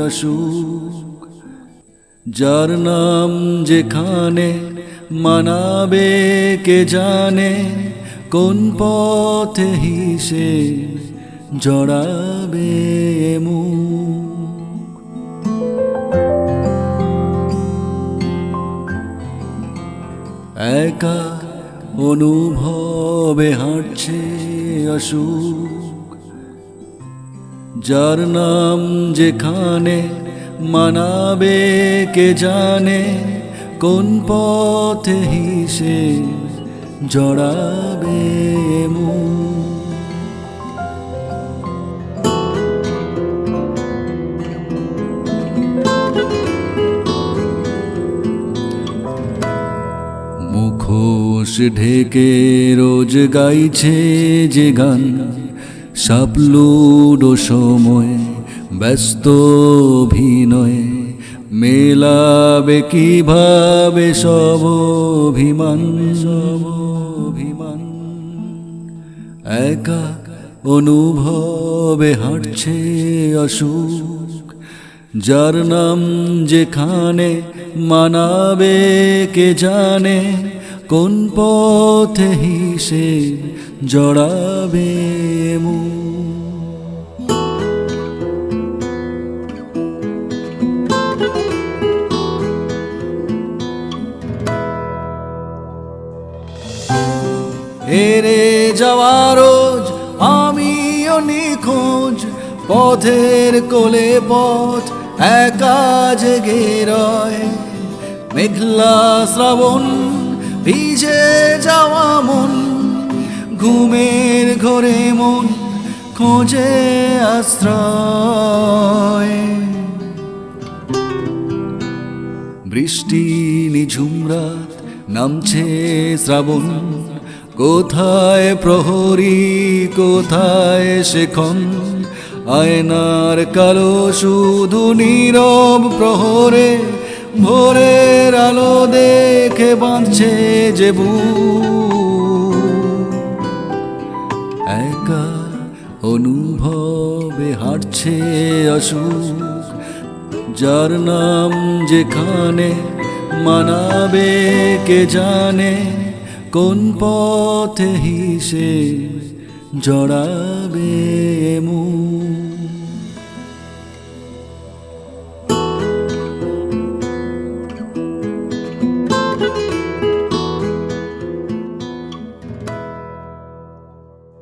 অসুখ, যার নাম যেখানে মানাবে কে জানে, কোন পথে হিসে জড়াবে মুখ। একা অনুভবে হাঁটছে অসুখ, যার নাম যেখানে মানাবে কে জানে, কোন পথে হিসে জড়াবে মুখ। মুখোশ ঢেকে রোজ গাইছে যে গান, সাপলুডো সময় ব্যস্ত অভিনয়ে, মেলাবে কিভাবে সব অভিমান। একা অনুভবে হাঁটছে অসুখ, যার নাম যেখানে মানাবে কে জানে, কোন পথে হিসে জড়াবে মুখ। হেরে যাওয়া রোজ আমিও নিখোঁজ, পথের কোলে পথ একা জেগে রয়। মেঘলা শ্রাবণ ভিজে যাওয়া মন, ঘুমের ঘোরে মন খোঁজে আশ্রয়। বৃষ্টি নিঝুম রাত নামছে শ্রাবণ, কোথায় প্রহরী কোথায় সেখন, আয়নার কালো শুধু নীরব প্রহরে, ভোরের আলো দেখে বাঁধছে যে বুক। একা অনুভবে হাঁটছে অসুখ, যার নাম যেখানে মানাবে কে জানে, কোন পথে হিসে জড়াবে মুখ।